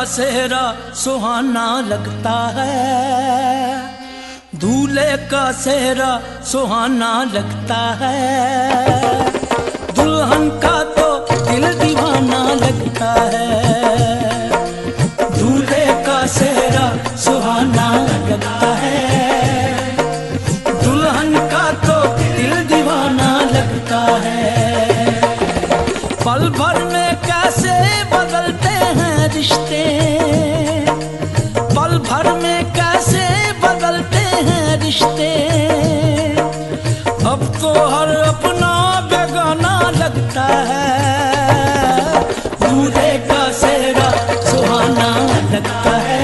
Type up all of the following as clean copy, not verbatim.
सेहरा सुहाना लगता है, दूल्हे का सेहरा सुहाना लगता है, दुल्हन का तो दिल दीवाना लगता है। दूल्हे का सेहरा सुहाना लगता है, दुल्हन का तो दिल दीवाना लगता है। पल भर में कैसे बदलते हैं रिश्ते, पल भर में कैसे बदलते हैं रिश्ते, अब तो हर अपना बेगाना लगता है। दूल्हे का सेहरा सुहाना लगता है,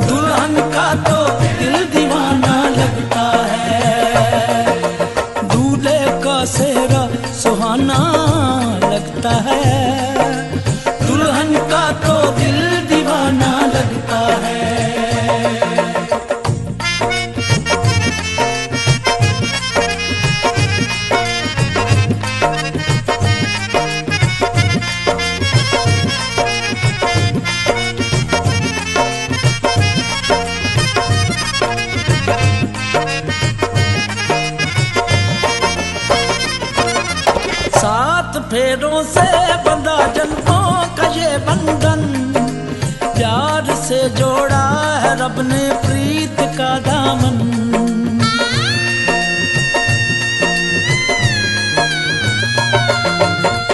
दुल्हन का तो दिल दीवाना लगता है। दूल्हे का सेहरा सुहाना लगता है, दुल्हन का तो दिल दीवाना लगता है। सात फेरों से बंधा जन्मों का ये बंधन, प्यार से जोड़ा है रब ने प्रीत का दामन।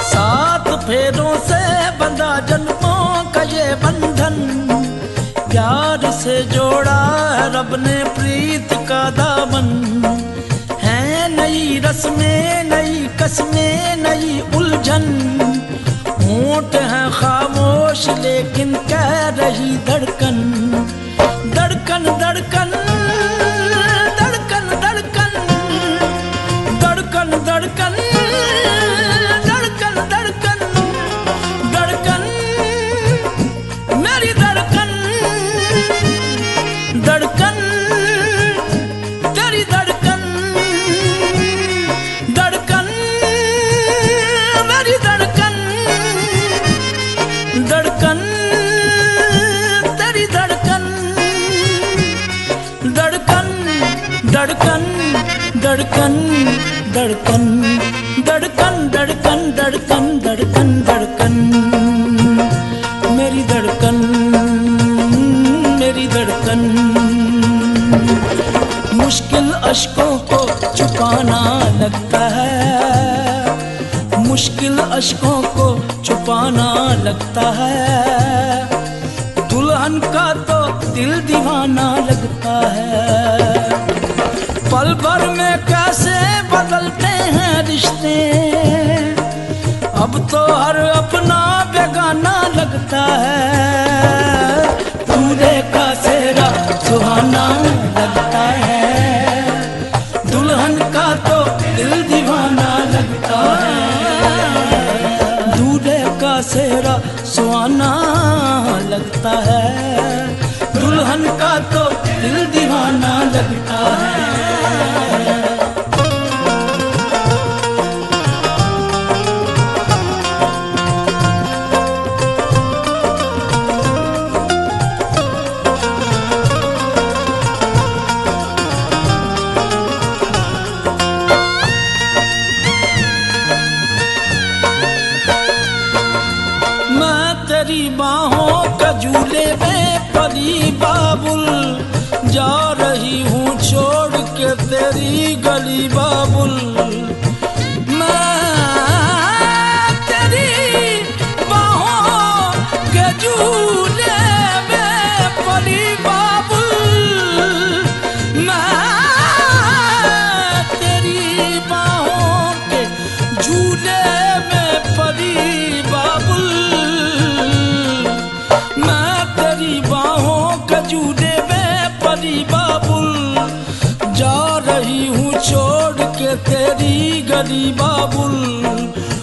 सात फेरों से बंधा जन्मों का ये बंधन, प्यार से जोड़ा है रब ने प्रीत का दामन। है नई रस्में नई कसमें नई उलझन, होंठ है खामोश लेकिन कह रही धड़कन। धड़कन धड़कन धड़कन धड़कन धड़कन धड़कन धड़कन धड़कन धड़कन मेरी धड़कन, धड़कन तेरी धड़कन, धड़कन मेरी धड़कन, धड़कन तेरी धड़कन, धड़कन धड़कन धड़कन धड़कन धड़कन धड़कन धड़कन धड़कन धड़कन मेरी धड़कन, मेरी धड़कन। मुश्किल अश्कों को छुपाना लगता है, मुश्किल अश्कों को छुपाना लगता है, दुल्हन का तो दिल दीवाना लगता है। पल भर में कैसे बदलते हैं रिश्ते, अब तो हर अपना बेगाना लगता है। दूल्हे का सेहरा सुहाना लगता है, दुल्हन का तो दिल दीवाना लगता है। दूल्हे का सेहरा सुहाना लगता है, दुल्हन का तो दिल दीवाना लगता है। तेरी बाहों का झूले में परी बाबुल, जा रही हूँ छोड़ के तेरी गली बाबुल। मैं तेरी बाहों के झूले में परी बाबुल, मैं तेरी बाहों के झूले में परी बाबुल, झूले में परी बाबुल, जा रही हूँ छोड़ के तेरी गली बाबुल।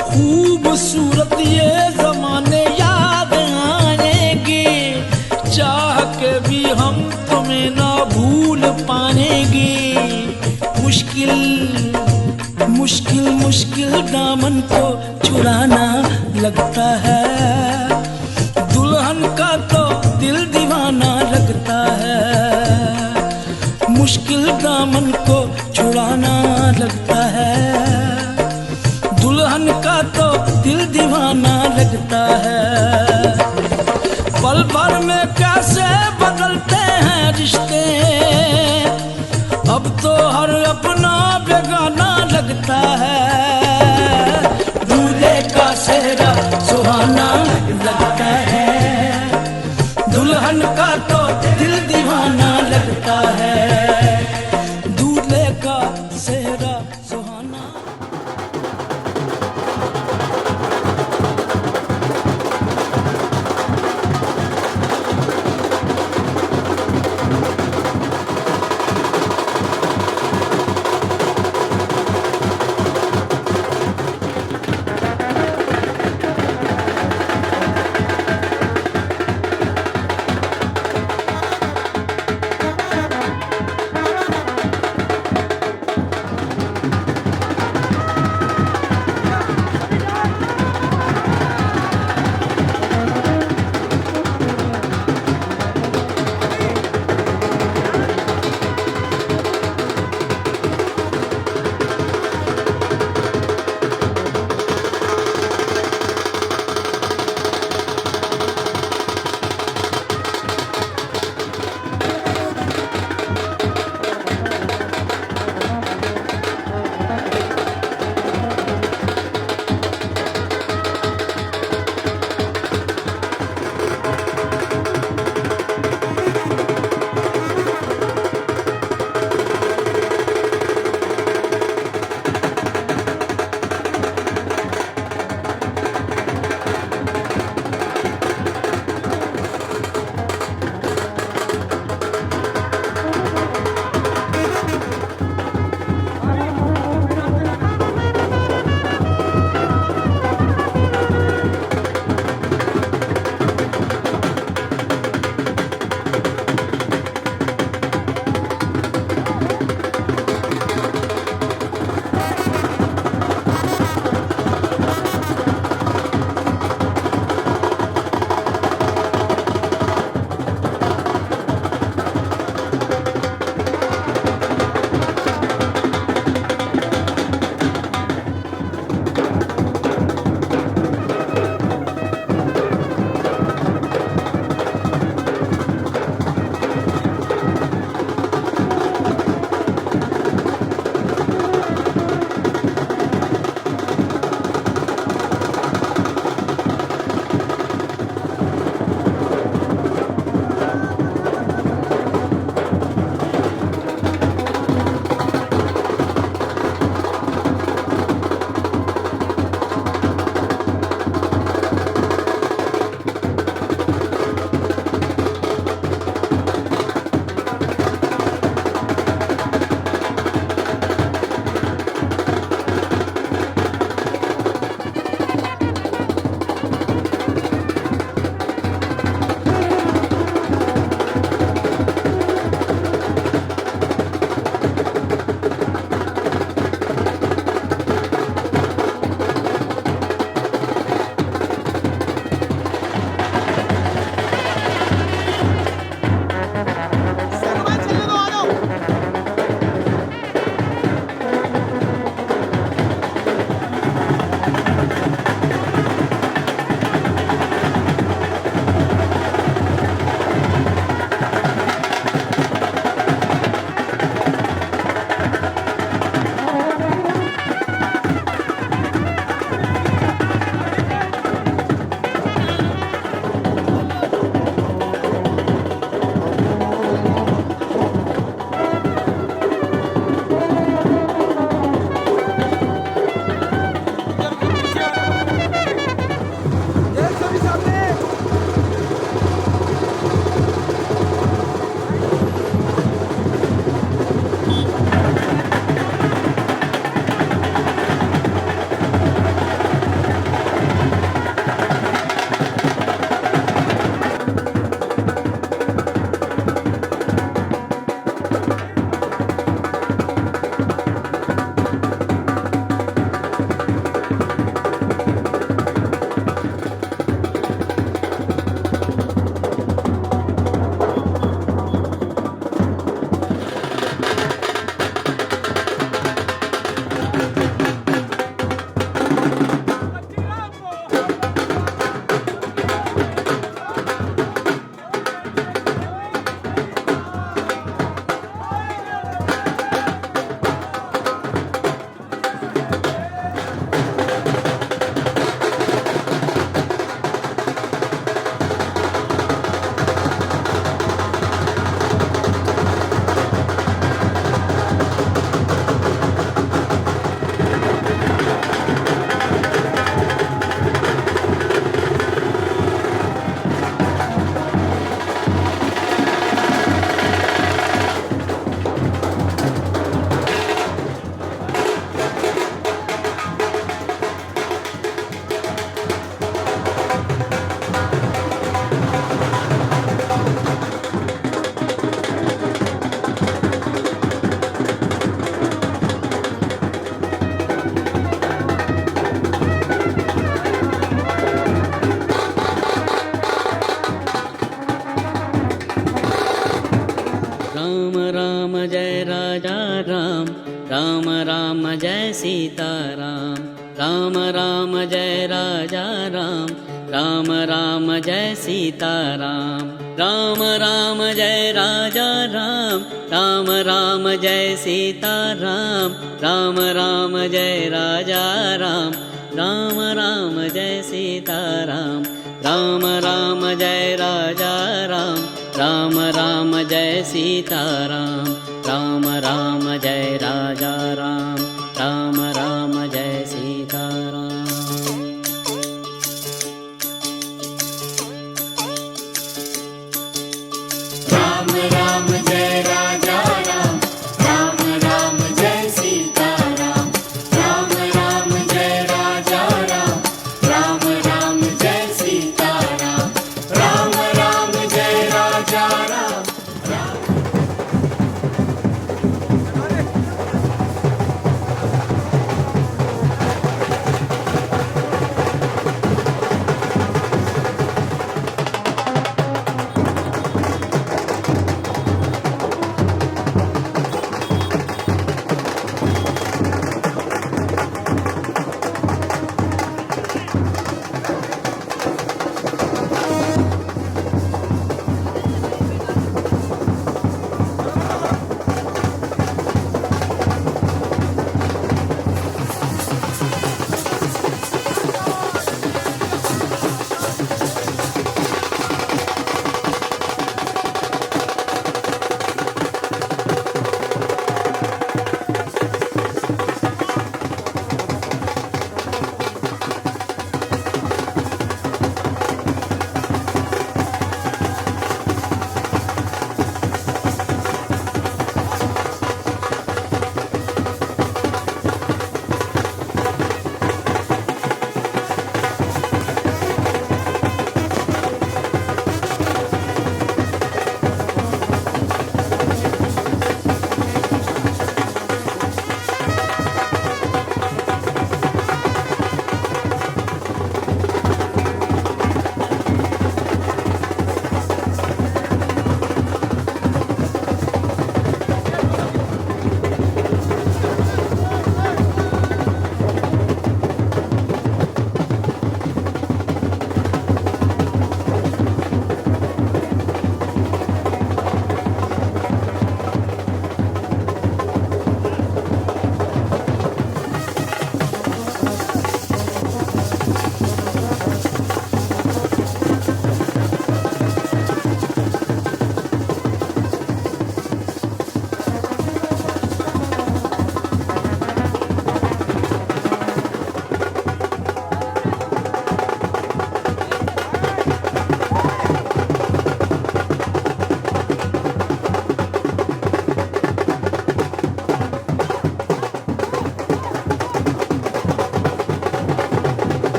खूबसूरत ये जमाने याद आएंगे, चाह के भी हम तुम्हें ना भूल फूल पाएंगे। मुश्किल मुश्किल मुश्किल दामन को छुड़ाना लगता है, दुल्हन का तो दिल दीवाना लगता है। मुश्किल दामन को छुड़ाना लगता है, दुल्हन का तो दिल दीवाना लगता है। पल भर में कैसे बदलते हैं रिश्ते, अब तो हर अपना बेगाना लगता है। दूल्हे का सेहरा सुहाना लगता है, दुल्हन का तो दिल दीवाना लगता है। दूल्हे का सेहरा सुहाना। राम राम जय राजा राम, राम राम जय सीता राम, राम राम जय राजा राम, राम राम जय सीता राम, राम राम जय राजा राम, राम राम जय सीता राम, राम राम जय राजा राम, राम राम जय सीता राम, राम राम जय राजा राम, राम राम जय सीता राम, राम राम जय राजा राम, राम राम जय सीता राम। राम राम जय राजा राम, राम राम जय सीता राम, राम राम जय राजा राम, राम राम जय सीता राम, राम राम जय राजा राम, राम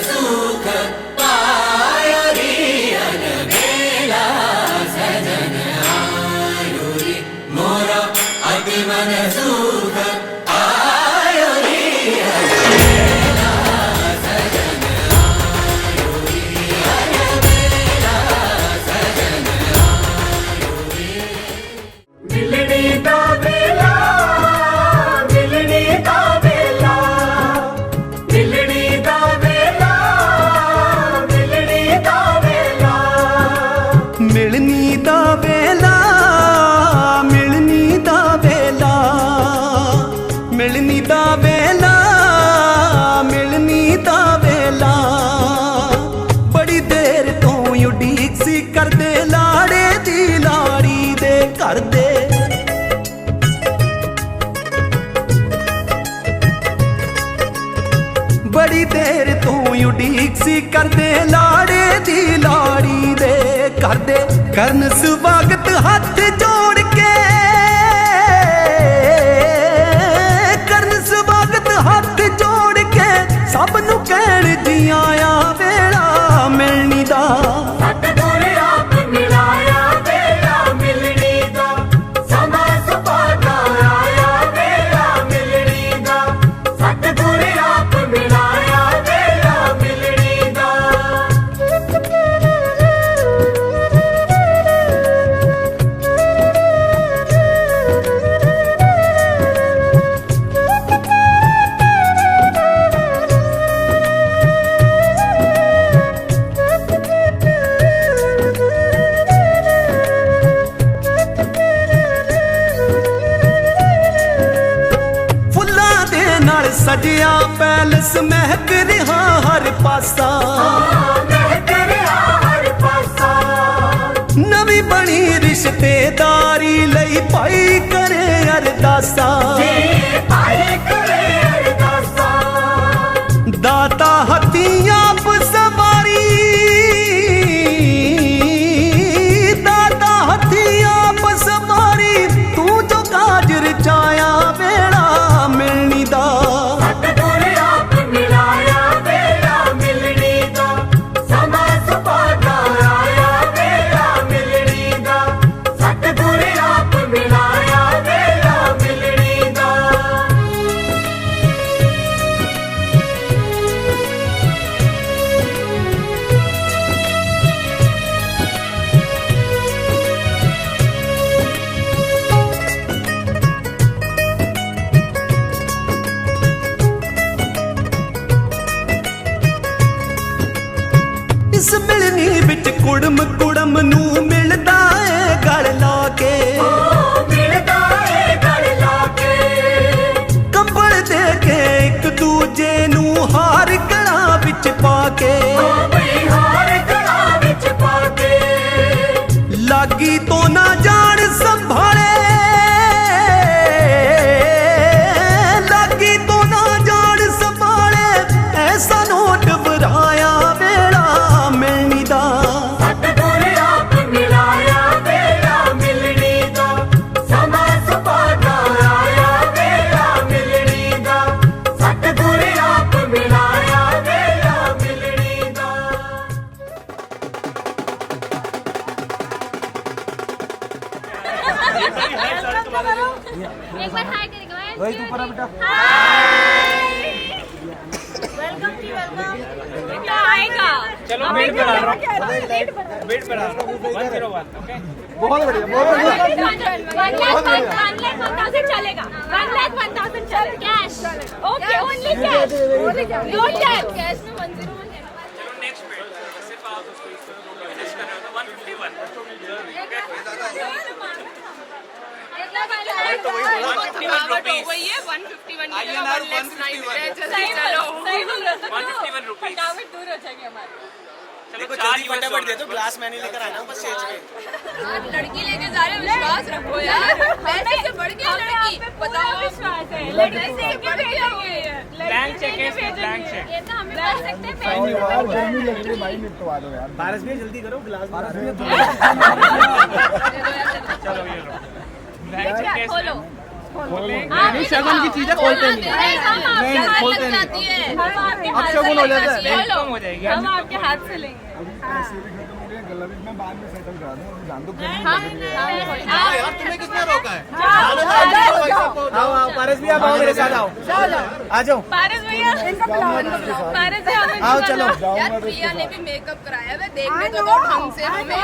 सुख पायो रे अलबेला सजन आयो रे मोरा अति मन सुख पायो रे अलबेला सजन आयो रे अलबेला सजन आयो रे मिलनी दा वेला मिलनी दा वेला मिलनी दा वेला मिलनी दा वेला मिलनी दा वेला मिलनी दा वेला मिलनी दा वेला मिलनी दा वेला बड़ी देर तो उਡੀਕ सी करदे लाड़े दी लाड़ी दे घर दे बड़ी देर तू उਡੀਕ सी करदे लाड़े दी लाड़ी दे करदे करन स्वागत हाथ जोड़ के करन स्वागत हाथ जोड़ के सब नू कहण जी आया वेला मिलनी दा सतगुर आप मिलाया वेला मिलनी दा समा सुभागा आया वेला मिलनी दा सतगुर आप मिलाया वेला मिलनी दा फुल्लां दे नाल सजिया पैलस महक रिहा हर पासा महक रिहा हर पासा नवी बनी रिश्तेदारी लई भाई करे अरदासा जी पाए करे अरदासा दाता हथियां सवारी दाता हथियां सवारी तू जो काज रचाया वेला मिलनी दा सतगुर आप मिलाया वेला मिलनी दा समा सुभागा आया वेला मिलनी दा सतगुर आप मिलाया वेला मिलनी दा इस मिलनी विच कुड़म कुड़म नू मिलदा ए गल ला के ओ मिलदा ए गल लाके कंबल दे के एक दूजे नू हार गला विच पा के ओ बिहार गला विच पाके लागी तो ना जान संभाले लागी तो ना जान संभाले ऐसा नोट बराया वेला मिलनी दा सतगुर आप मिलाया वेला मिलनी दा समा सुभागा आया वेला मिलनी दा सतगुर आप मिलाया वेला मिलनी दा एक बार हाय करेंगे भाई तू पर बेटा हाय वेलकम जी वेलकम बेटा आएगा चलो वेट बढ़ा रहा हूं वेट बढ़ा रहा हूं 101 ओके बहुत बढ़िया 1,1000 चलेगा 1,1000 चलेगा cash okay only cash no tap cash में 101 चलो नेक्स्ट पे सिर्फ आप उसको फिनिश कर रहे हो तो 151 वही है 151 INR 151 रुपीस फटाफट दूर हो जाएगी हमारी देखो जल्दी फटाफट दे दो ग्लास मैंने लेकर आना बस स्टेज पे आप लड़की लेके जा रहे हो विश्वास रखो यार पैसे से बढ़ के लड़की बताओ विश्वास है लड़की से बढ़ के ब्लैंक चेक है ब्लैंक चेक ये तो हम कर सकते हैं गर्मी लग रही भाई निपटवा दो यार। पारस भी जल्दी करो ग्लास चलो ये लो खोलो नहीं शगुन की चीजें खोलते नहीं नहीं खोलते नहीं अब शगुन हो जाता है हो जाएगी हम आपके हाथ से लेंगे मैं बाद में सेटल करा दूं जान दो यार तुम्हें किसने रोका है? आओ पारस भैया आओ मेरे साथ आओ आ जाओ पारस भैया पारस भैया आओ चलो यार प्रिया ने भी मेकअप कराया है देखने तो ढंग से हमें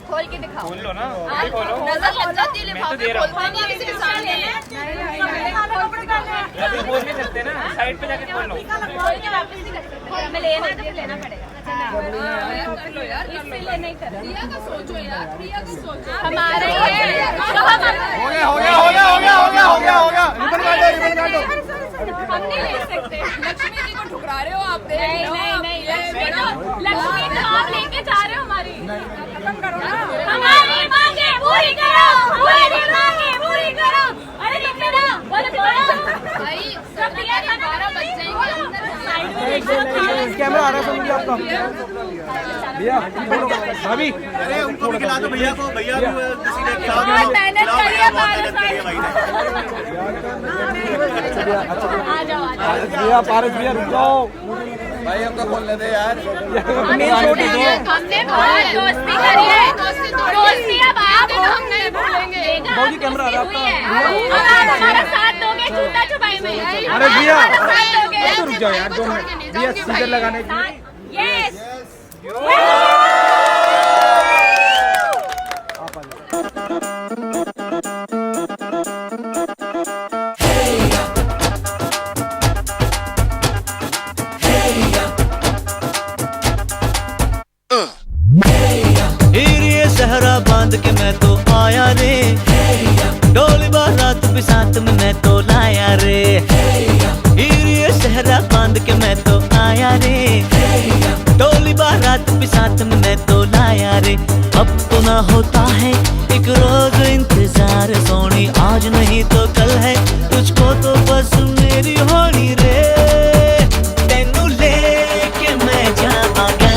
खोल के दिखाओ खोल लो ना खोलो नजर लग जाती है लिफाफे दे रहा हूं। खोलते नहीं किसी के सामने अभी बोल नहीं सकते ना साइड पे जाके खोल लो खोल के वापस नहीं कर सकते हमें लेना है तो लेना पड़ेगा कर लो यार इसलिए नहीं कर प्रिया का सोचो यार प्रिया का सोचो हमारे ये हो गया रिबन काटो हम नहीं ले सकते लक्ष्मी जी को ठुकरा रहे हो आप नहीं लक्ष्मी तो आप लेके जा रहे हो हमारी हमारी मांगे पूरी करो पूरी मांगे पूरी करो अरे तुम ना बोलो भाई सब प्रिया का 12 बज जाएंगे कैमरा आ रहा है समझिए आपका भैया भाभी अरे उनको भी खिला दो भैया को भैया भी किसी ने खिला बहुत मेहनत करी है भैया पारस भैया रुक जाओ भाई हमको खोल लेते यार हमने बहुत दोस्ती करी है दोस्ती अब आप हम नहीं भूलेंगे भाजी कैमरा आ रहा है आपका आप हमारा साथ दोगे जूता छुपाई में अरे भैया साथ दोगे रुक जाओ यार 2 मिनट भैया सीजर लगाने के लिए यस सहरा बांध के मैं तो आया रे डोली बारात भी साथ में मैं तो लाया रे ये सहरा बांध के मैं तो आया रे डोली बारात भी साथ में मैं तो लाया रे अब तो ना होता है एक रोज इंतजार सोनी आज नहीं तो कल है तुझको तो बस मेरी होनी रे तेनू लेके मैं जावांगा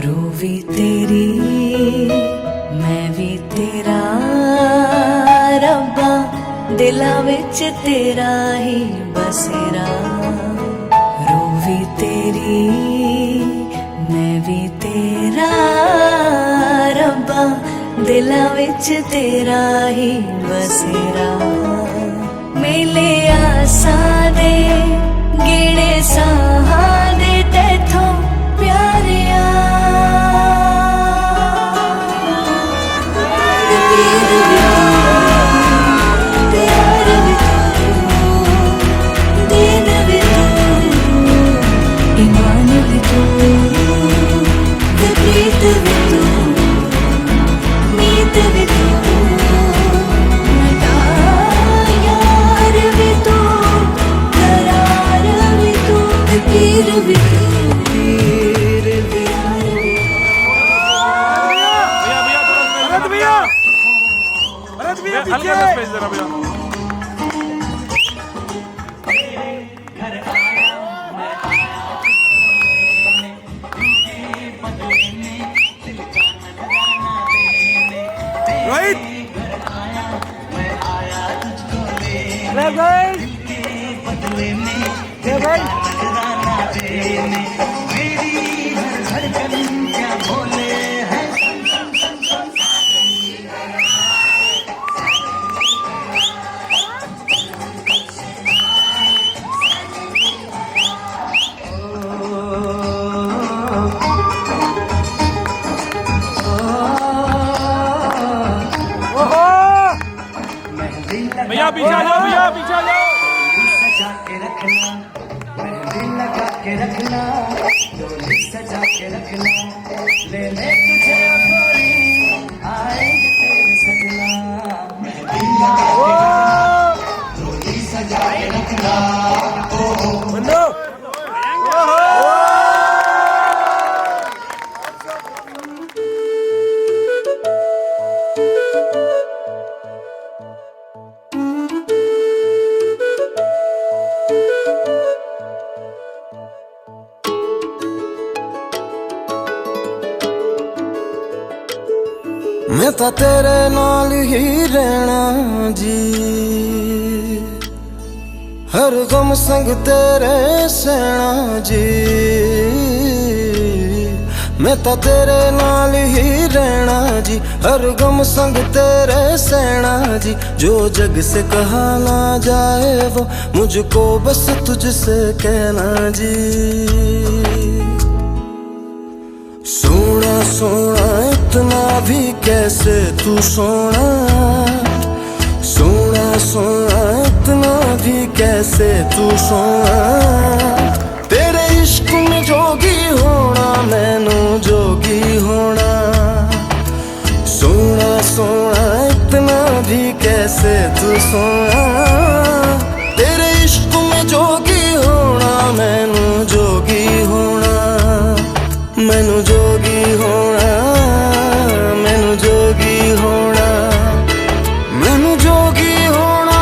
रूवी तेरी मैं भी तेरा रब्बा दिला विच तेरा ही बसेरा रूवी तेरी मैं भी तेरा रब्बा दिला विच तेरा ही बसेरा मेले आसा दे गिणे साहा दे तेथों प्यारिया Thank you. पीछा भैया। राइट भैया पीछे आ जाओ, भैया पीछे आ जाओ। सजा के रखना, मेहंदी लगा के रखना, डोली सजा के रखना, ले ले तुझे गोरी, आएंगे तेरे सजना। मेहंदी लगा के रखना, डोली सजा के रखना। मैं तो तेरे नाल ही रहना जी, हर गम संग तेरे सहना जी। मैं तो तेरे नाल ही रहना जी, हर गम संग तेरे सहना जी। जो जग से कहा ना जाए वो मुझको बस तुझसे कहना जी। सोना सोना इतना भी कैसे तू सोना, सोना सोना इतना भी कैसे तू सोना। तेरे इश्क में जोगी होना, मैनू जोगी होना। सोना सोना इतना भी कैसे तू सोना। तेरे इश्क में जोगी होना, मैनू जोगी होना। मैनू जोगी होना, मैनू जोगी होना, मैनू जोगी होना।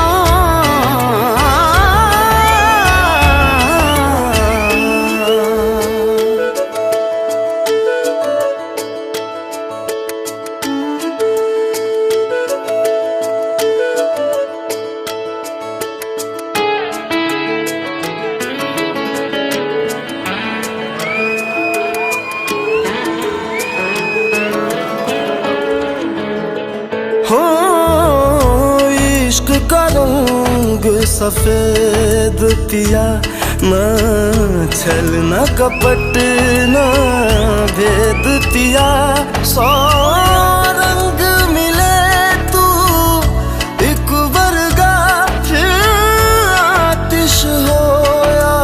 हो इश्क का रंग सफेद पिया, ना छल ना कपट ना भेद पिया। सौ रंग मिले तू एक वर्गा, फिर आतिश होया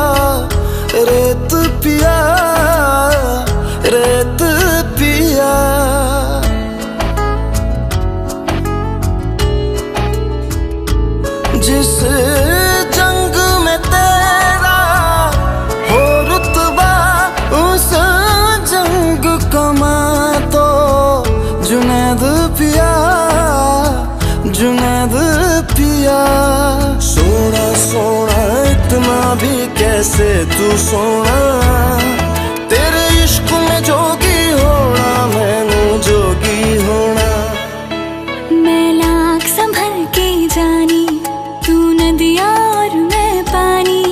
रेत पिया, रेत पिया। जिस जंग में तेरा हो रुतबा, उस जंग कमा तो जुनैद पिया, जुनैद पिया। सोना सोना इतना भी कैसे तू सोना। तेरे इश्क में जोगी होना, मैनू जोगी होना। मैं लाख संभल के जानी, तू नदिया और मैं पानी,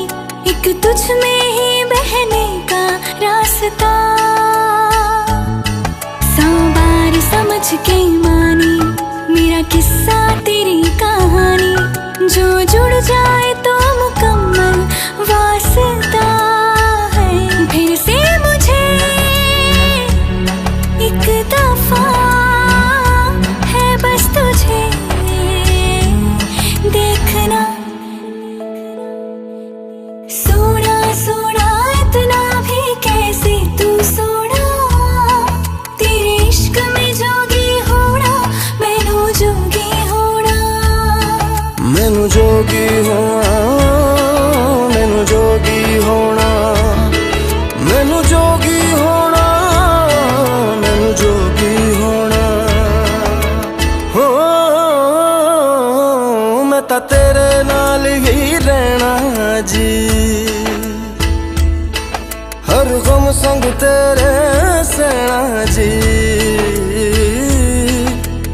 एक तुझ में ही बहने का रास्ता। सौ बार समझ के मानी मेरा किस्सा तेरी कहानी, जो जुड़ जाए तो मुकम्मल वास्ता है। फिर से मुझे एक दफा है बस तुझे देखना। सोना सोना इतना भी कैसे तू सोना। तेरे इश्क में जोगी होना, मैनू जोगी होना। मैनू जोगी होना, मैनू जोगी होना। मैनू जोगी होना, मैनू जोगी होना। हो तेरे नाल ही रहना जी, हर गम संग तेरे सहना जी,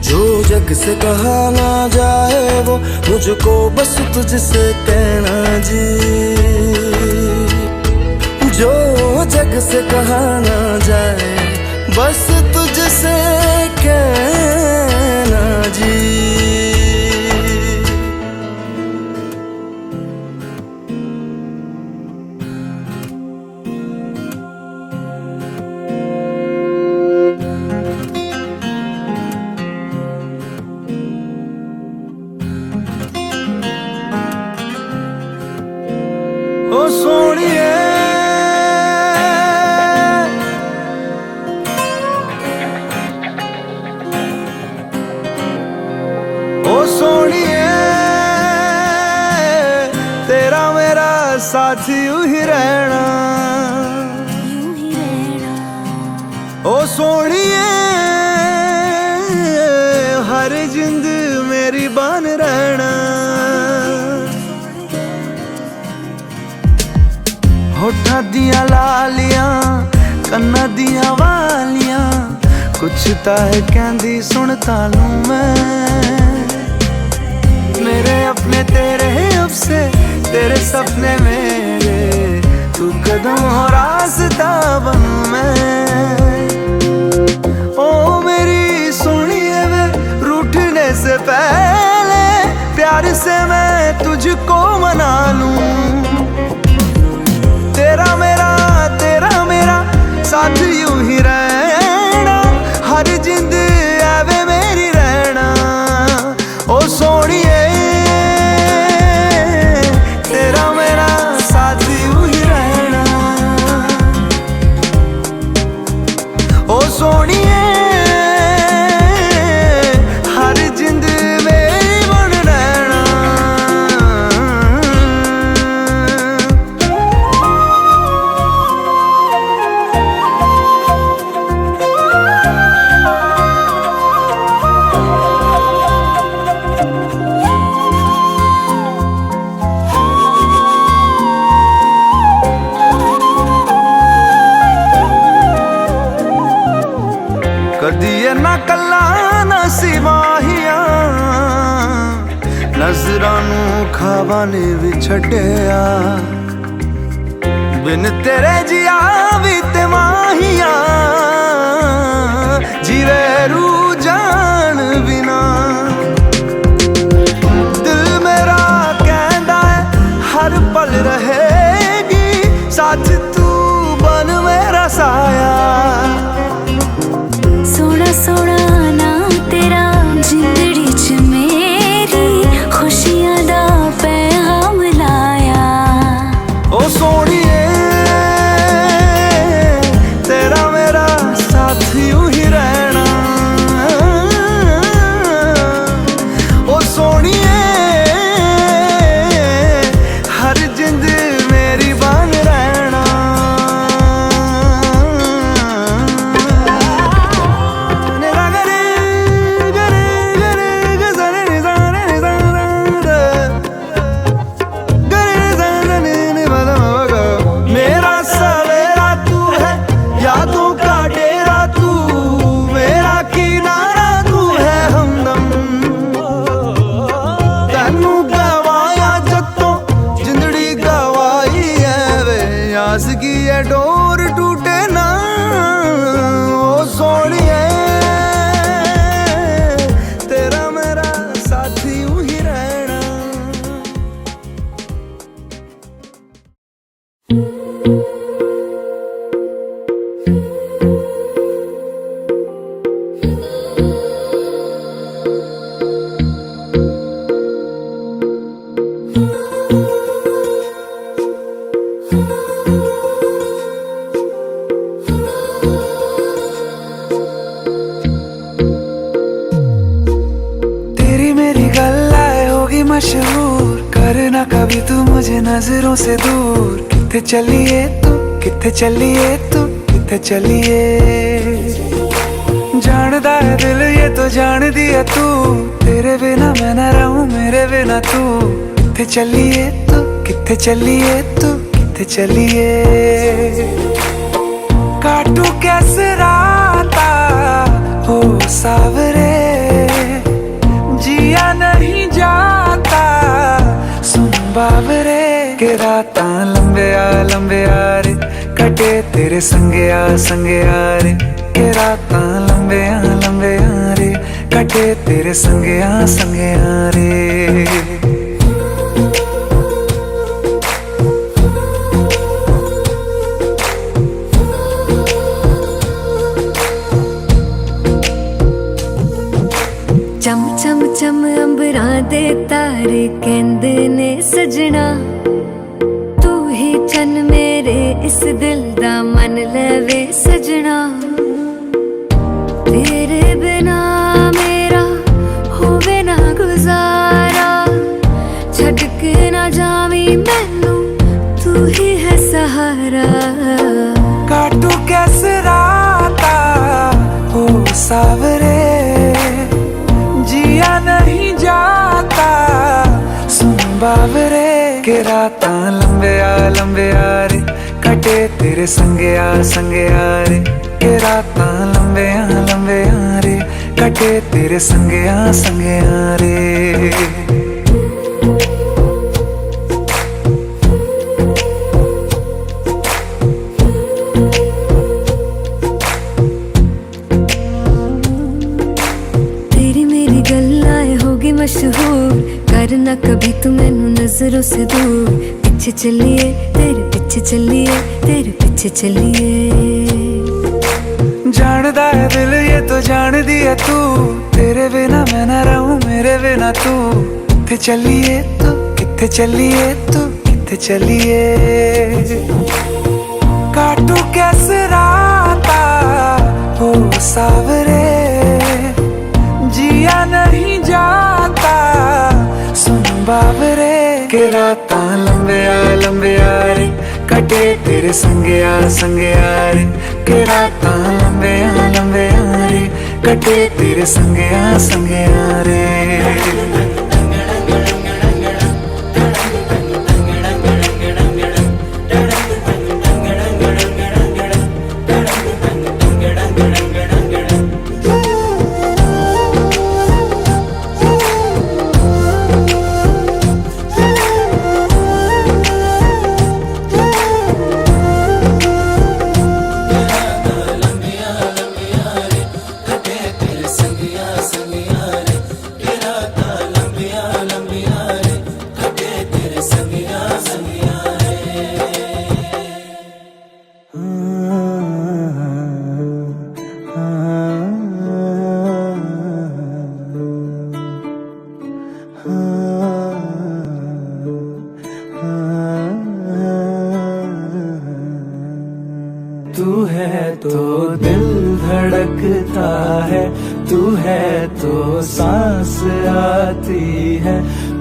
जो जग से कहा ना जाए वो मुझको बस तुझसे कहना जी, जो जग से कहा ना जाए बस तुझसे कहना जी। ओ सोनिए तेरा मेरा साथ यूं ही रहना, ओ सोनिए हर जिंद मेरी बन रहना, होठा दिया लालियां कन्ना दिया वालियां, कुछ ता है कहंदी सुनता लूं मैं, मेरे अपने तेरे अब से तेरे सपने मेरे, तू कदम हो रास्ता बनूं मैं, ओ मेरी सोनिए वे रूठने से पहले प्यार से मैं तुझको मना लूं, तेरा मेरा साथ यूं ही रहना, हर जिंद आवे मेरी रहना, ओ सोनिए तेरा मेरा साथ यूं ही रहना, ओ सोनिए हर जिंद मेरी बन रहना। कदी ना कला ना सिवाहिया, नजरां नूं खावां ने भी छड्डिया, बिन तेरे जिया भी ते माहिया, जीवे रू जान बिना, दिल मेरा कहंदा है हर पल रहेगी साथ, तू बन मेरा साया, सोना सोना नाम तेरा जिंदड़ी च मेरी खुशियां दा पैगाम लाया, ओ सोनिए तेरा मेरा साथ यूं ही रहना, ओ सोनिए हर जिंद मेरी बन रहना। डोर टूटे ना ओ सोनिए तेरा मेरा साथ यूं ही रहना। मशहूर करना कभी तू मुझे नजरों से दूर, किथे चलिए तू किथे चलिए तू किथे चलिए, जानदा है दिल ये तो जान दिया तू, तेरे बिना मैं न रहूं, मेरे बिना तू। किथे चलिए तू, किथे चलिए तू, किथे चलिए। काटू कैसे राता हो सावरे, जिया नहीं जाता सुन बावरे। के राता लंबे आ रे, कटे तेरे संगे आ रे। के राता लंबे आ रे, कटे तेरे संगे आ रे। चम चम चम अंबरां दे तारे कहंदे ने सजना, तू ही चन मेरे इस दिल दा मन लवे सजना। तेरे बिना मेरा होवे ना गुजारा, छड़ के ना जावी मैनू तू ही है सहारा। काटू कैसे राता हो सावरे, जिया नहीं जाता सुन बावरे। के राता लंबे आ रे, कटे तेरे संगे आ रे। के राता लंबे आ रे, कटे तेरे संगे आ रे। मशहूर करना कभी तू मैनू नजरों से दूर। पीछे चलिए तेरे पीछे चलिए, तेरे पीछे चलिए। जानदा है दिल ये तो जान दिया तू, तेरे बिना मैं न रहूं, मेरे बिना तू। किथे चलिए तू, किथे चलिए तू, किथे चलिए। काटू कैसे राता हो सावरे, जिया नहीं जाता सुन बावरे। के राता लंबे आ रे, कटे तेरे संगे आ रे। के राता लंबे आ रे, कटे तेरे संगे आ रे। तू है तो दिल धड़कता है, तू है तो सांस आती है।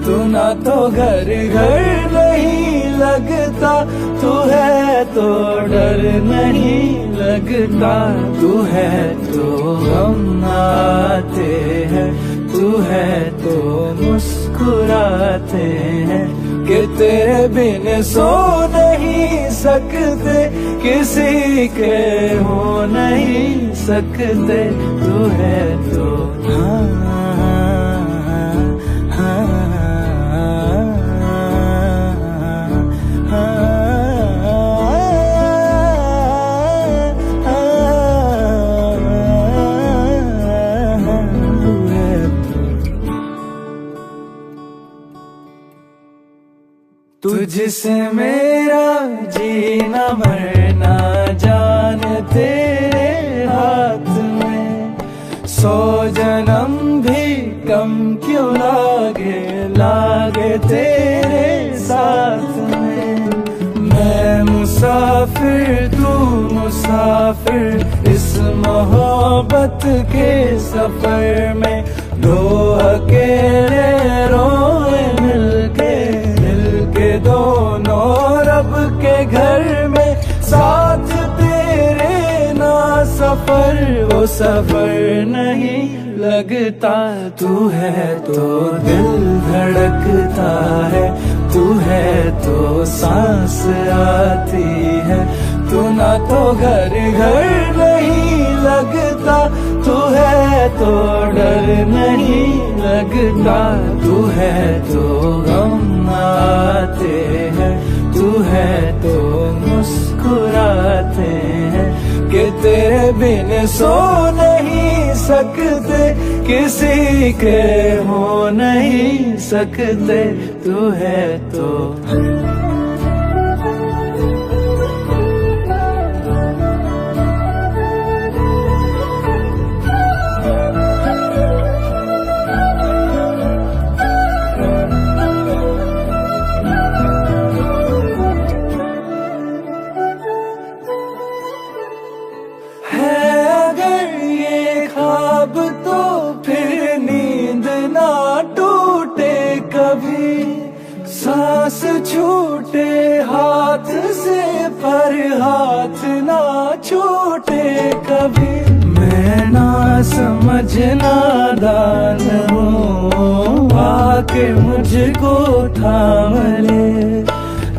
तू ना तो घर घर नहीं लगता, तू है तो डर नहीं लगता। तू है तो हम आते हैं, तू है तो मुस्कुराते हैं। कि तेरे बिन सो नहीं सकते, किसी के हो नहीं सकते। तू है तो तुझसे मेरा जीना मरना जान तेरे हाथ में। 100 जन्म भी कम क्यों लागे तेरे साथ में। मैं मुसाफिर तू मुसाफिर, इस मोहब्बत के सफर में। दो अकेले रोए मिलके दोनों रब के घर में। साथ तेरे ना सफर, वो सफर नहीं लगता, तू है तो दिल धड़कता है, तू है तो सांस आती है, तू ना तो घर घर नहीं लगता, तू है तो डर नहीं लगता, तू है तो गम आते हैं, तू है तो मुस्कुराते हैं, कि तेरे बिन सो नहीं सकते, किसी के हो नहीं सकते, तू है तो सांस छूटे हाथ से पर हाथ ना छूटे कभी, मैं ना समझ नादान हूँ, आके मुझको थाम ले,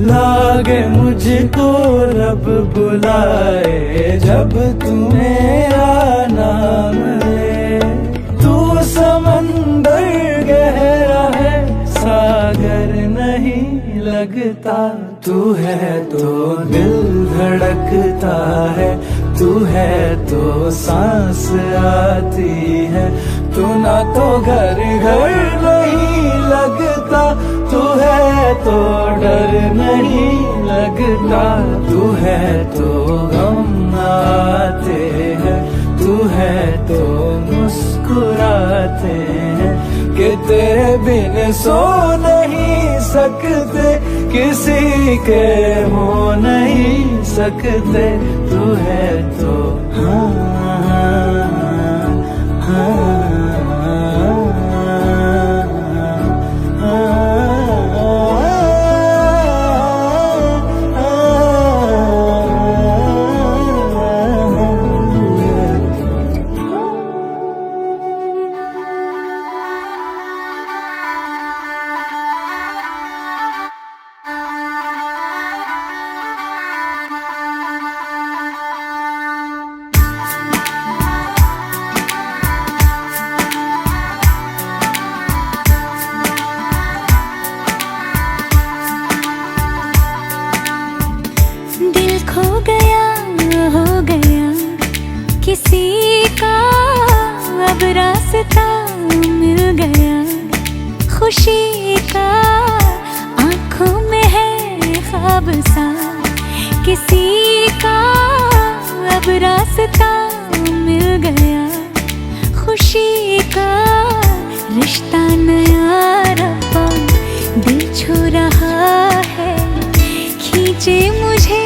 लागे मुझको रब बुलाए, जब तू मेरा नाम ले, तू समंदर गहरा है, सागर नहीं लगता, तू है तो दिल धड़कता है, तू है तो सांस आती है, तू ना तो घर घर नहीं लगता, तू है तो डर नहीं लगता, तू है तो गम आते हैं, तू है तो मुस्कुराते हैं, कि तेरे बिन सो नहीं सकते, किसी के हो नहीं सकते, तू है तो हाँ हाँ किसी का अब रास्ता मिल गया, खुशी का आँखों में है ख्वाब सा, किसी का अब रास्ता मिल गया, खुशी का रिश्ता नया रब्बा दिल छू रहा है, खींचे मुझे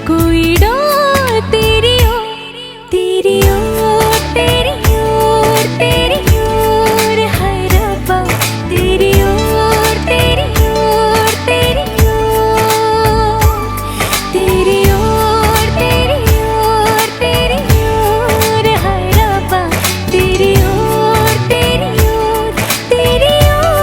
कोई डोर तेरी ओर, तेरी ओर, तेरी ओर, तेरी ओर है रब्बा, तेरी ओर, तेरी ओर, तेरी ओर, तेरी ओर, तेरी ओर, तेरी ओर है रब्बा, तेरी ओर, तेरी ओर, तेरी ओर।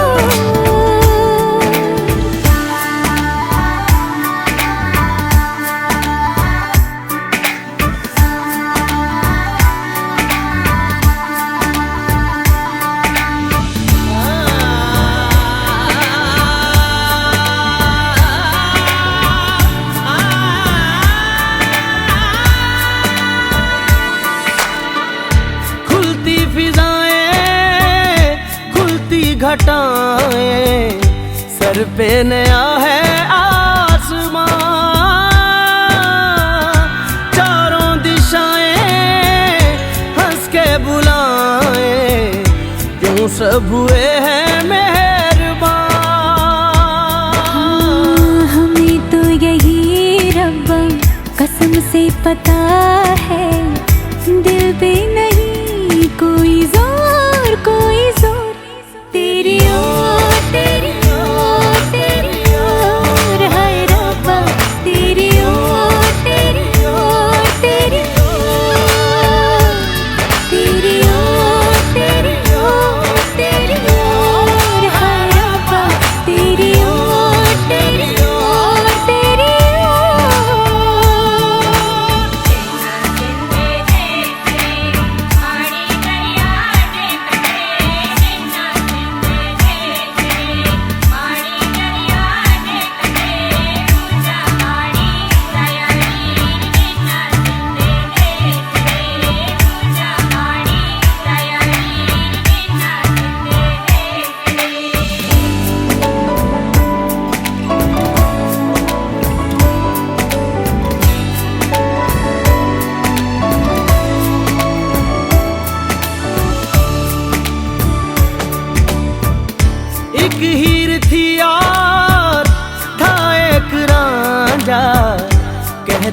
घटाएं, सर पे नया है आसमां, चारों दिशाएं हंस के बुलाएं, क्यों सब हुए हैं मेहरबान। हमें तो यही रब्बा कसम से पता है, दिल पे नहीं कोई जोर, कोई जोर, तेरी ओर, तेरी ओर, तेरी ओर है रब्बा, तेरी ओर, तेरी ओर, तेरी ओर, तेरी ओर, तेरी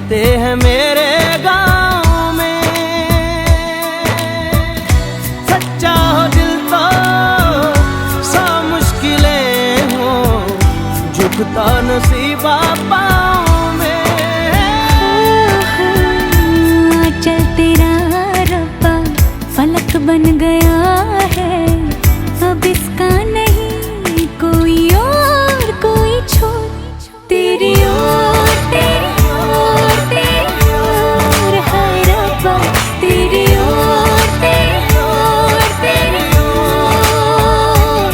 कहते हैं मेरे गाँव में, सच्चा हो दिल तो सौ मुश्किलें हो, झुकता नसीबा पाँव में। चल तेरा रब्बा फलक बन गया है, अब इसका नहीं कोई और कोई छोर। तेरी ओर तेरी ओर तेरी ओर हाय रब्बा, तेरी ओर तेरी ओर तेरी ओर,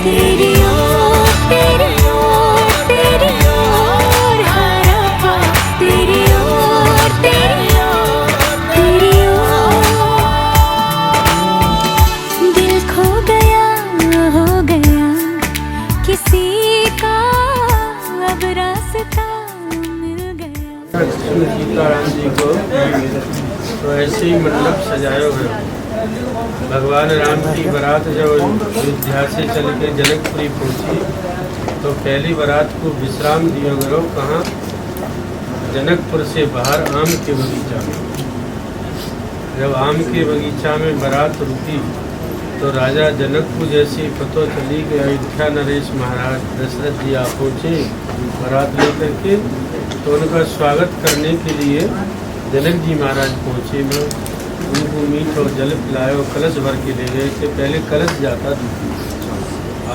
तेरी ओर तेरी ओर तेरी ओर हाय रब्बा, तेरी ओर तेरी ओर तेरी ओर। दिल खो गया हो गया किसी का, अब रास्ता मिल गया। सीताराम जी को तो ऐसे ही मंडप सजाया हुआ। भगवान राम की बारात जब अयोध्या से चल के जनकपुरी पहुंची तो पहली बारात को विश्राम दिया करो कहाँ, जनकपुर से बाहर आम के बगीचा में। जब आम के बगीचा में बारात रुकी तो राजा जनक को जैसी पता चली कि अयोध्या नरेश महाराज दशरथ जी आ पहुँचे बारात लेकर के, तो उनका स्वागत करने के लिए जनक जी महाराज पहुँचे। मैं उनको मीठ और जल पिलाए और कलश भर के ले गए थे। पहले कलश जाता था,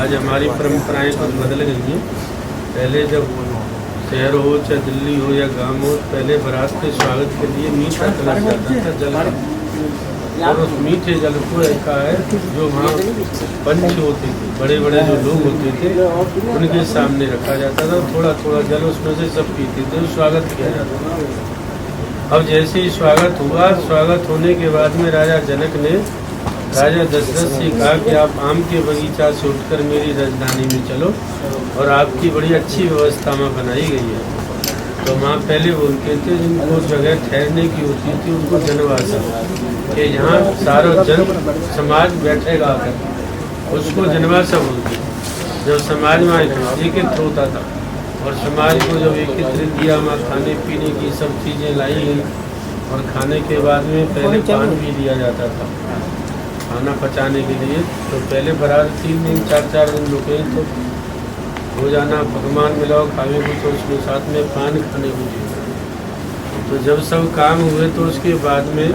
आज हमारी परंपराएं कुछ बदल गई हैं। पहले जब शहर हो चाहे दिल्ली हो या गांव हो, पहले बारात के स्वागत के लिए मीठा कलश जाता था जल का, और उस मीठे जल को ऐसा है जो वहाँ पंच होते थे, बड़े बड़े जो लोग होते थे उनके सामने रखा जाता था। थोड़ा थोड़ा जल उसमें से सब पीते थे, स्वागत किया जाता था। अब जैसे ही स्वागत हुआ, स्वागत होने के बाद में राजा जनक ने राजा दशरथ से कहा कि आप आम के बगीचा से उठकर मेरी राजधानी में चलो, और आपकी बड़ी अच्छी व्यवस्था वहाँ बनाई गई है। तो वहाँ पहले बोलते थे जिनको जगह ठहरने की होती थी उनको जनवासा, कि यहाँ सारा जन समाज बैठेगा आकर, उसको जनवासा बोलते। जब समाज में एकत्रित होता था और समाज को जब एकत्रित किया, वहाँ खाने पीने की सब चीज़ें लाई गई, और खाने के बाद में पहले पान भी दिया जाता था खाना पचाने के लिए। तो पहले बारात 3 दिन 4 दिन रुके तो रोजाना पकवान मिलाओ खाने को, तो उसमें साथ में पान खाने को दिया। तो जब सब काम हुए तो उसके बाद में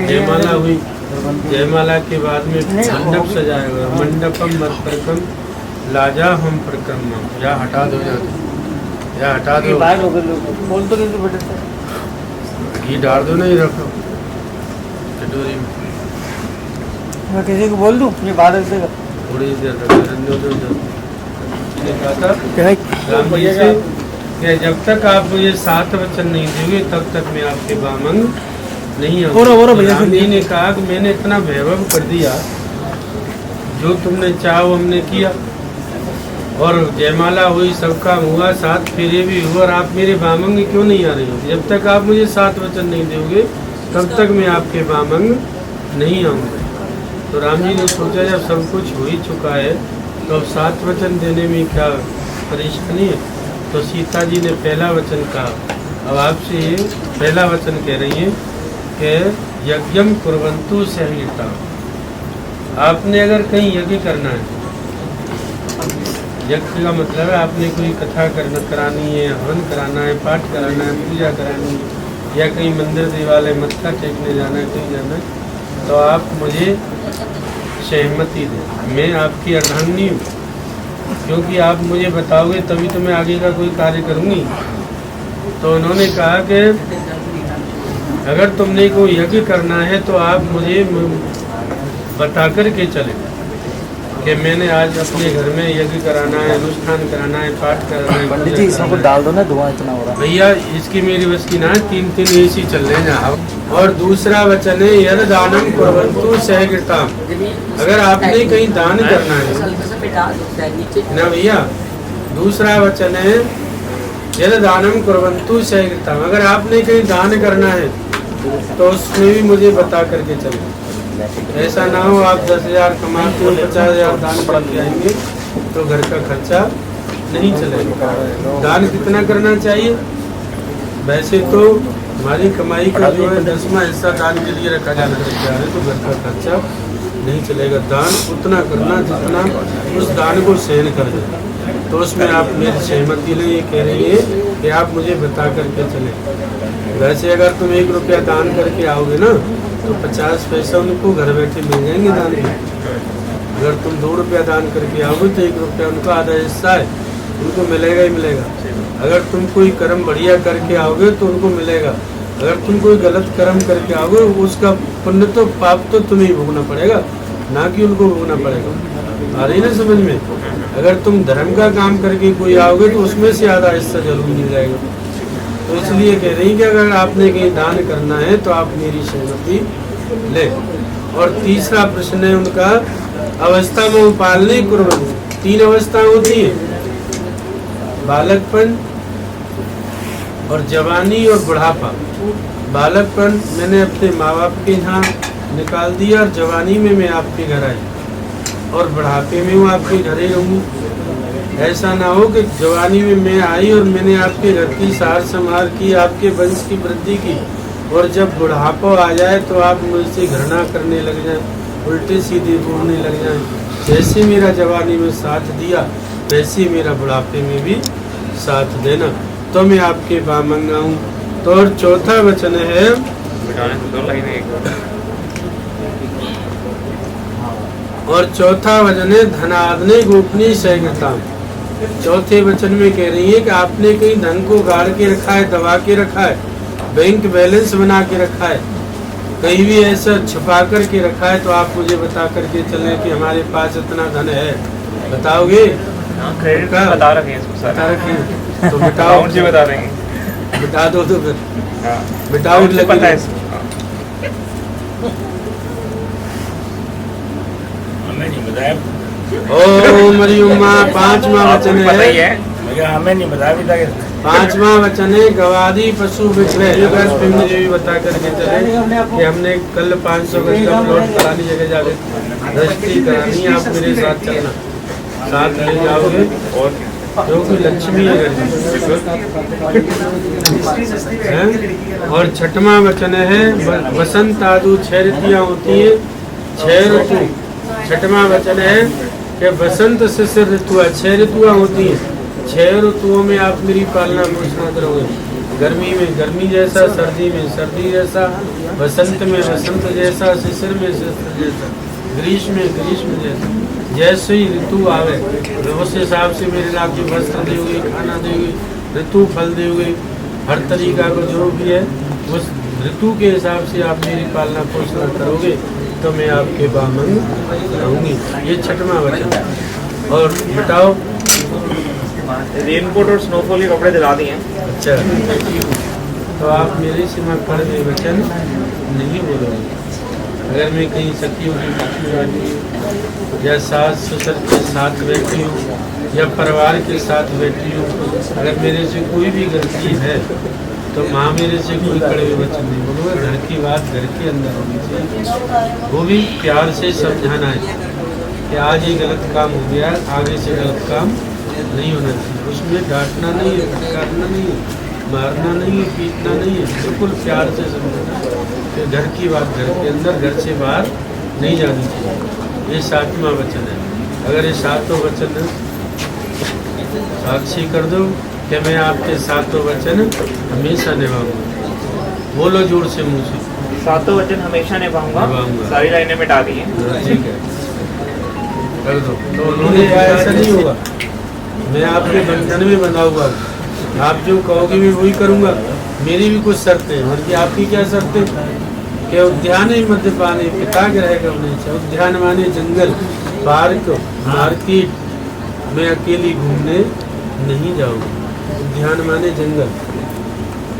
जयमाला हुई। जयमाला के बाद में मंडप सजाया गया। मंडपम मत प्रकम लाजा हम प्रक्रम, या हटा दो, या हटा दो, बोल तो घी डाल दो, नहीं रखो कटोरी में। मैं किसी को बोल दूं ये बाहर से थोड़ी देर कहा था राम जी से कि जब तक आप मुझे 7 वचन नहीं दोगे तब तक मैं आपके बामंग नहीं आऊंगा। राम जी ने कहा कि मैंने इतना वैभव कर दिया, जो तुमने चाहो हमने किया, और जयमाला हुई, सब काम हुआ, 7 फेरे भी हुआ, और आप मेरे बामंग क्यों नहीं आ रही हो? जब तक आप मुझे 7 वचन नहीं दोगे तब तक मैं आपके बामंग नहीं आऊँगा। तो राम जी ने सोचा जब सब कुछ हो ही चुका है तो अब 7 वचन देने में क्या परेशानी है। तो सीता जी ने पहला वचन कहा। अब आपसे ये पहला वचन कह रही है कि यज्ञम कुर्वन्तु सहगीता। आपने अगर कहीं यज्ञ करना है, यज्ञ का मतलब है आपने कोई कथा करानी है, हवन कराना है, पाठ कराना है, पूजा करानी है, या कहीं मंदिर देवालय मत्था टेकने जाना है, कहीं जाना है, तो आप मुझे सहमति दें। मैं आपकी अर्धांगिनी हूँ, क्योंकि आप मुझे बताओगे तभी तो मैं आगे का कोई कार्य करूँगी। तो उन्होंने कहा कि अगर तुमने कोई यज्ञ करना है तो आप मुझे बता कर के चले कि मैंने आज अपने घर में यज्ञ कराना है, अनुष्ठान कराना है, पाठ कराना है। पंडित जी इसमें डाल दो ना, धुआं इतना हो रहा है। भैया इसकी मेरी बस की ना 3 एसी चल रहे हैं। और दूसरा वचन है यद दानम कुर्वन्तु सहगीताम। अगर आपने कहीं दान करना है ना भैया, दूसरा वचन है यद दानम कुर्वन्तु सहगीताम। अगर आपने कहीं दान करना है तो उसमें भी मुझे बता करके चले। ऐसा ना हो आप 10,000 कमाते हो, 50,000 दान करके आएंगे तो घर का खर्चा नहीं चलेगा। दान कितना करना चाहिए? वैसे तो हमारी कमाई का जो है 10वां हिस्सा दान के लिए रखा जाना चाहिए, तो घर का खर्चा नहीं चलेगा। दान उतना करना जितना उस दान को सहन कर दे। तो उसमें आप मेरी सहमति लें, ये कह रही है कि आप मुझे बता करके चले। वैसे अगर तुम 1 रुपया दान करके आओगे ना तो 50 पैसा उनको घर बैठे मिल जाएंगे दान के। अगर तुम 2 रुपया दान करके आओगे तो 1 रुपया उनका आधा हिस्सा है, उनको मिलेगा ही मिलेगा। अगर तुम कोई कर्म बढ़िया करके आओगे तो उनको मिलेगा। अगर तुम कोई गलत कर्म करके आओगे उसका पुण्य तो पाप तो तुम्हें भोगना पड़ेगा, ना कि उनको भोगना पड़ेगा। आ रही ना समझ में? अगर तुम धर्म का काम करके कोई आओगे तो उसमें से आधा हिस्सा जरूर मिल जाएगा। तो इसलिए कह रही कि अगर आपने कहीं दान करना है तो आप मेरी सहमति ले। और तीसरा प्रश्न है उनका, अवस्था में पालने कुर्बान। 3 अवस्थाएं होती है, बालकपन और जवानी और बुढ़ापा। बालकपन मैंने अपने माँ बाप के यहाँ निकाल दिया और जवानी में मैं आपके घर आई, और बुढ़ापे में वो आपके घर ही रहूँगी। ऐसा ना हो कि जवानी में मैं आई और मैंने आपके घर की सार संभाल की, आपके वंश की वृद्धि की, और जब बुढ़ापा आ जाए तो आप मुझसे घृणा करने लग जाए, उल्टे सीधे बोलने लग जाए। जैसे मेरा जवानी में साथ दिया वैसे मेरा बुढ़ापे में भी साथ देना, तो मैं आपके बामंगा हूँ। तो और चौथा वचन है, और चौथा वचन है धनादने गोपनीय सहृता। चौथे वचन में कह रही है कि आपने कहीं धन को गाड़ के रखा है, दबा के रखा है, बैंक बैलेंस बना के रखा है, कहीं भी ऐसा छुपा कर के रखा है, तो आप मुझे बता करके चलें कि हमारे पास इतना धन है। बताओगे? क्रेडिट कार्ड बता रखे हैं, बता रखे हैं तो बताओ जी, बता रहे हैं, बता दो तो फिर बताओ, पता है। हमें नहीं बताया। ओम हरिओम। 5वां वचन है, हमें नहीं बताया। 5वां वचन है गवादी पशु विक्रय। मुझे भी बता करके चले कि हमने कल 500 गज का प्लॉट करानी जगह जाके रजिस्ट्री करानी है, आप मेरे साथ चलना, साथ ले जाओगे क्योंकि लक्ष्मी है। और 6वां वचन है वसंत आदि 6 ऋतुएं होती है, 6 ऋतु। 6वां वचन है कि वसंत शिशिर ऋतु, 6 ऋतुएं होती हैं। 6 ऋतुओं में आप मेरी पालना पोषण करोगे। गर्मी में गर्मी जैसा, सर्दी में सर्दी जैसा, वसंत में वसंत जैसा, शिशिर में शिशिर जैसा, ग्रीष्म में ग्रीष्म जैसा। जैसे ही ऋतु आवे उस हिसाब से मेरे लाभ की वस्त्र दोगे, खाना दोगे, ऋतु फल दोगे, हर तरीका का जो भी है उस ऋतु के हिसाब से आप मेरी पालना पोषण करोगे तो मैं आपके बामन रहूँगी। ये 6वां वचन। और बताओ, रेनकोट और स्नोफॉल के कपड़े दिला दिए। अच्छा, तो आप मेरे सीमा पर ये वचन नहीं बोलोगे। अगर मैं कहीं सखियों की साथ बैठी या सास ससुर के साथ बैठी हूँ या परिवार के साथ बैठी हूँ, अगर मेरे से कोई भी गलती है तो माँ मेरे से कोई कड़वे वचन नहीं बोलोगे। घर की बात घर के अंदर होनी चाहिए, वो भी प्यार से समझाना है कि आज ये गलत काम हो गया, आगे से गलत काम नहीं होना चाहिए। उसमें डांटना नहीं है, फटकारना नहीं है, मारना नहीं है, पीटना नहीं है, बिल्कुल प्यार से समझना कि घर की बात घर के अंदर, घर से बाहर नहीं जानी चाहिए। ये 7वां वचन है। अगर ये 7 वचन साक्षी कर दो कि मैं आपके 7 वचन हमेशा निभाऊंगा। बोलो जोर से मुँह से, 7 वचन हमेशा निभाऊंगा। सारी लाइनें मिटा दी हैं। ठीक है, कर दो। तो उन्होंने कहा ऐसा नहीं होगा, मैं आपके बंधन में बंधा हुआ, आप जो कहोगे मैं वही करूँगा। मेरी भी कुछ शर्तें हैं, और आपकी क्या शर्तें? कि उद्यान मद्यपान पिता ग्रह करने चाहिए। उद्यान माने जंगल, पार्क, मार्केट में अकेली घूमने नहीं जाऊँगी। उद्यान माने जंगल,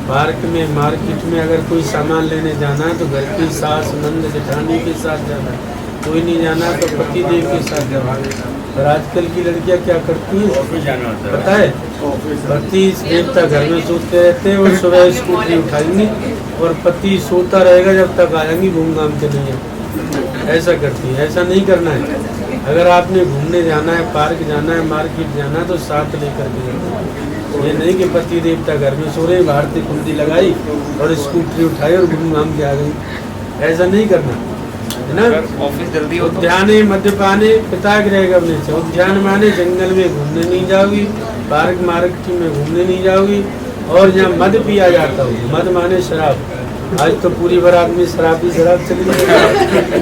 पार्क में, मार्केट में अगर कोई सामान लेने जाना है तो घर की सास नंद जेठानी के साथ जाना है, कोई नहीं जाना तो पति देव के साथ जाना है। और आजकल की लड़कियां क्या करती हैं पता है? पति देवता घर में सोते रहते हैं और सुबह स्कूटी उठाएंगी और पति सोता रहेगा जब तक आएंगी घूम घाम के नहीं। ऐसा करती है, ऐसा नहीं करना है। अगर आपने घूमने जाना है, पार्क जाना है, मार्केट जाना है तो साथ लेकर के जाना। ये नहीं कि पति देवता घर में सो रहे, भारतीय कुंडी लगाई और स्कूटरी उठाई और घूम घाम के आ गई, ऐसा नहीं करना है ना। ऑफिस जल्दी हो तो उद्याने मद्यपाने पिता गृह गमने से, उद्यान माने जंगल में घूमने नहीं जाओगी, पार्क मार्केट में घूमने नहीं जाओगी, और जहाँ मद पिया जाता हो, मद माने शराब। आज तो पूरी बारात में शराब ही शराब चली गई,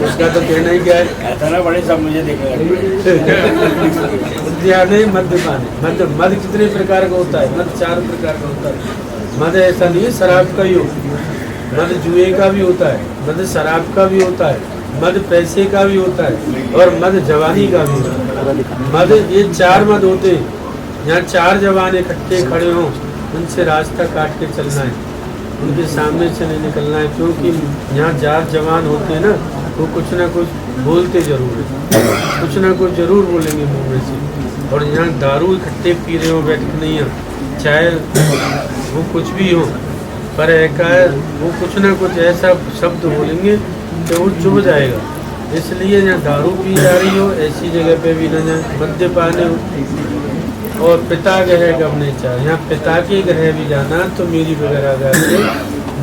उसका तो कहना ही क्या है। ऐसा ना बड़े सब मुझे देखेगा। उद्याने मद्यपाने, मद कितने प्रकार का होता है? मद 4 प्रकार का होता है। मद ऐसा नहीं है शराब का ही होता है, मद जुए का भी होता है, मद शराब का भी होता है, मद पैसे का भी होता है, और मद जवानी का भी होता है। मद, ये 4 मद होते हैं। यहाँ 4 जवान इकट्ठे खड़े हों, उनसे रास्ता काट के चलना है, उनके सामने से नहीं निकलना है, क्योंकि यहाँ 4 जवान होते हैं ना, वो कुछ ना कुछ बोलते जरूर है, कुछ ना कुछ जरूर बोलेंगे मुँह में से। और यहाँ दारू इकट्ठे पी रहे हो बैठ के नहीं है, चाहे वो कुछ भी हो, पर एकाएक वो कुछ ना कुछ ऐसा शब्द बोलेंगे कि वो चुभ जाएगा। इसलिए यहाँ दारू पी जा रही हो ऐसी जगह पे भी न जाए, मद्यपाने हो। और पिता गृह गमने चाहिए, यहाँ पिता के गृह भी जाना तो मेरी वगैरह से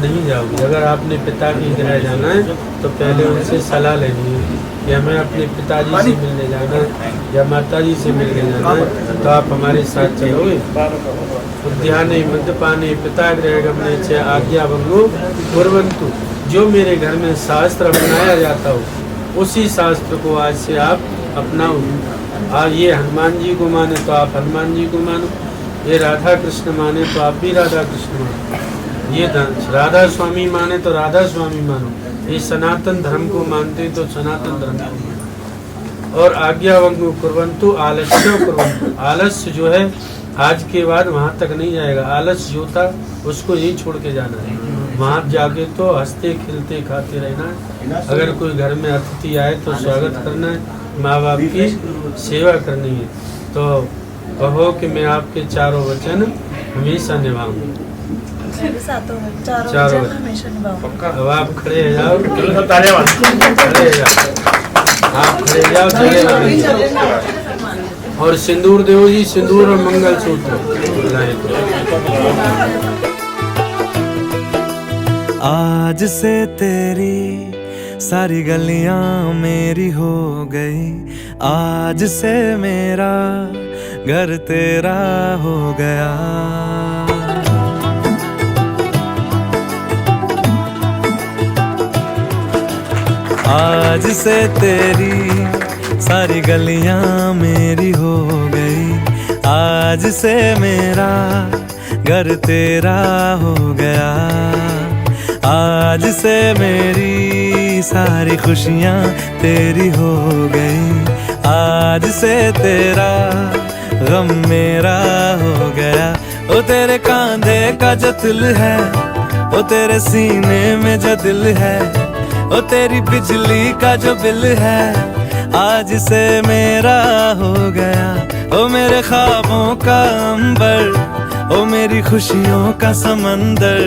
नहीं जाओगी। अगर आपने पिता के गृह जाना है तो पहले उनसे सलाह लेनी है कि हमें अपने पिताजी से मिलने जाना है या माताजी से मिलने जाना है, तो आप हमारे साथ चलोगे। उद्याने मद्यपाने पिता गृह गमने च आज्ञा भंगो कुर्वन्तु, जो मेरे घर में शास्त्र अपनाया जाता हो उसी शास्त्र को आज से आप अपनाओ। ये हनुमान जी को माने तो आप हनुमान जी को मानो, ये राधा कृष्ण माने तो आप भी राधा कृष्ण मानो, ये राधा स्वामी माने तो राधा स्वामी मानो, ये सनातन धर्म को मानते तो सनातन धर्म को मानो। और आज्ञा वंगु कुर्वन्तु आलस्य कुर्वन्तु, आलस्य जो है आज के बाद वहाँ तक नहीं जाएगा, आलस्य जो था उसको यहीं छोड़ के जाना है। वहाँ जाके तो हंसते खिलते खाते रहना है। अगर कोई घर में अतिथि आए तो स्वागत करना है, माँ बाप की सेवा करनी है। तो कहो कि मैं आपके 4 वचन हमेशा निभाऊंगी। चारों वचन अब आप खड़े हो जाओ, खड़े हो जाओ, आप खड़े हो जाओ, चले। और सिंदूर देव जी, सिंदूर और मंगल सूत्र। आज से तेरी सारी गलियां मेरी हो गई, आज से मेरा घर तेरा हो गया। आज से तेरी सारी गलियां मेरी हो गई, आज से मेरा घर तेरा हो गया। आज से मेरी सारी खुशियाँ तेरी हो गई, आज से तेरा गम मेरा हो गया। ओ तेरे कांधे का जो दिल है, ओ तेरे सीने में जो दिल है, ओ तेरी बिजली का जो बिल है, आज से मेरा हो गया। ओ मेरे ख्वाबों का अंबर, ओ मेरी खुशियों का समंदर,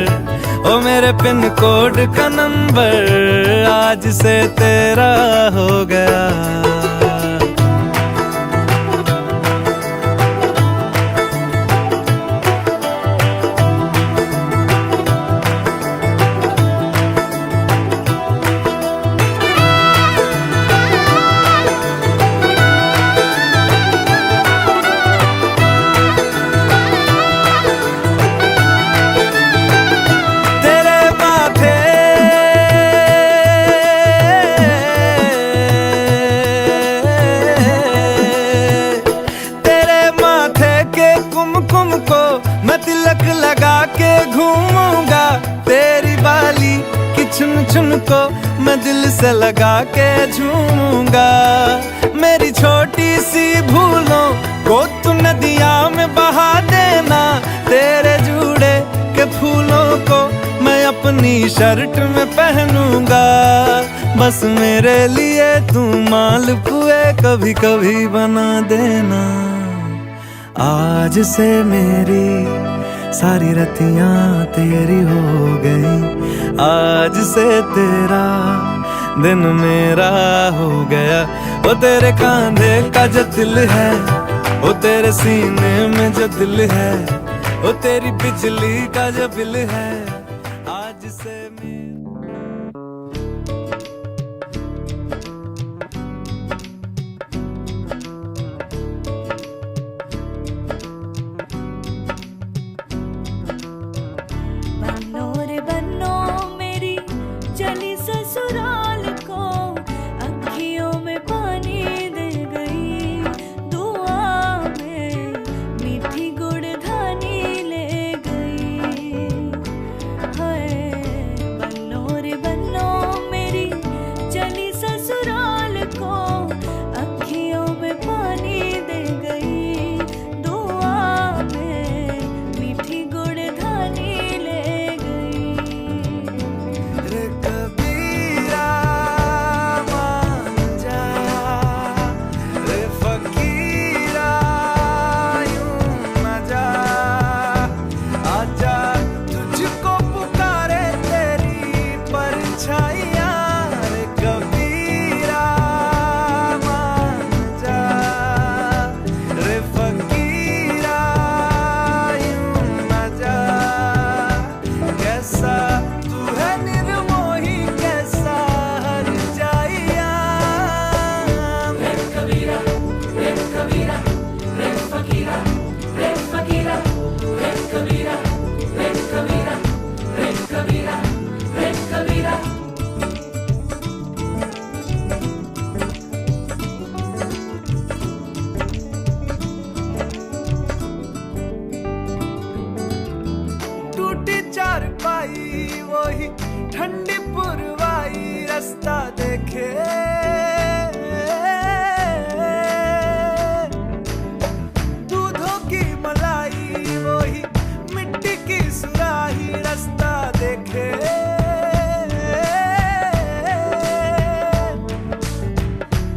ओ मेरे पिन कोड का नंबर, आज से तेरा हो गया। चुन को मैं दिल से लगा के झूमूंगा। मेरी छोटी सी भूलों को तू नदिया में बहा देना, तेरे जुड़े के फूलों को मैं अपनी शर्ट में पहनूंगा। बस मेरे लिए तू मालपुए कभी कभी बना देना। आज से मेरी सारी रतियां तेरी हो गई, आज से तेरा दिन मेरा हो गया। वो तेरे कांधे का जो दिल है, वो तेरे सीने में जो दिल है, वो तेरी बिजली का जो बिल है, आज से बनो रे बनो मेरी चली ससुराल को, अखियों में पानी दे गई, दुआ में मीठी गुड़ धानी ले गई। हाय बनो रे बनो मेरी चली ससुराल को, अखियों में पानी दे गई, दुआ में मीठी गुड़ धानी ले गई। रे कबीरा मान जा, रे फकीरा यूं न जा, आजा तुझको पुकारे तेरी परछाइयाँ। रे कबीरा मान जा, रे फकीरा यूं न जा, कैसा तू है निर्मोही, कैसा हर जाइया। रे कबीरा, रे कबीरा, रे फकीरा, रे फकीरा, रे कबीरा, रे कबीरा, रे कबीरा, रे कबीरा। टूटी चारपाई वही ठंडी पुरवाई, रास्ता देखे दूधों की मलाई, वही मिट्टी की सुराही, रास्ता देखे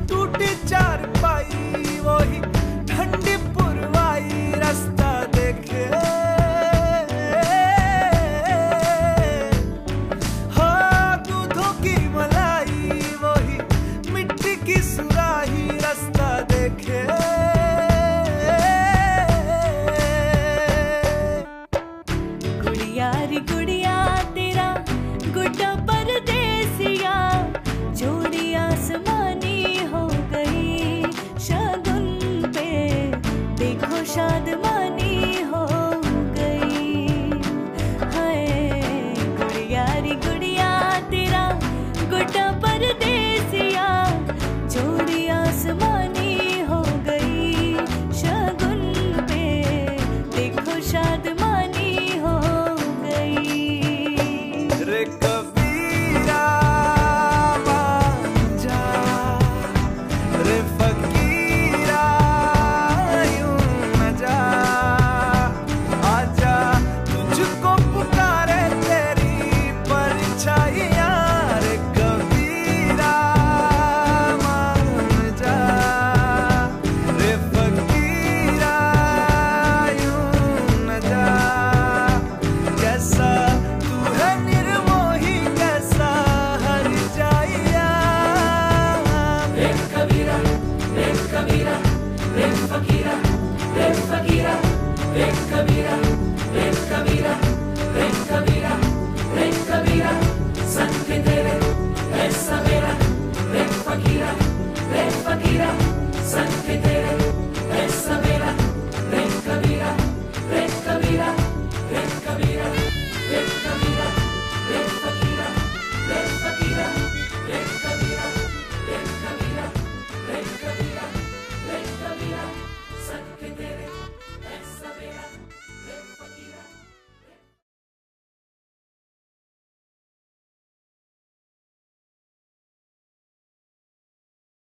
टूटी चारपाई वही ठंडी पुरवाई, रास्ता देखे हाँ दूधों की मलाई, वही मिट्टी की सुराही, रास्ता देखे। गुड़िया रे गुड़िया तेरा गुड्डा परदेसिया, जोड़ी आसमानी हो गई, शगुन पे देखो शादमानी हो गई। हाय गुड़िया रे गुड़िया तेरा गुड्डा परदेसिया, जोड़ी आसमानी हो गई, शगुन पे देखो शादमानी हो गई। रे कबीरा मान जा, रे फकीरा यूं न जा, आजा तुझको पुकारे तेरी परछाइयाँ। रे कबीरा मान जा, रे फकीरा यूं न जा, कैसा तू है निर्मोही, कैसा हर जाइया। रे कबीरा, रे कबीरा, रे फकीरा, रे फकीरा, रे कबीरा।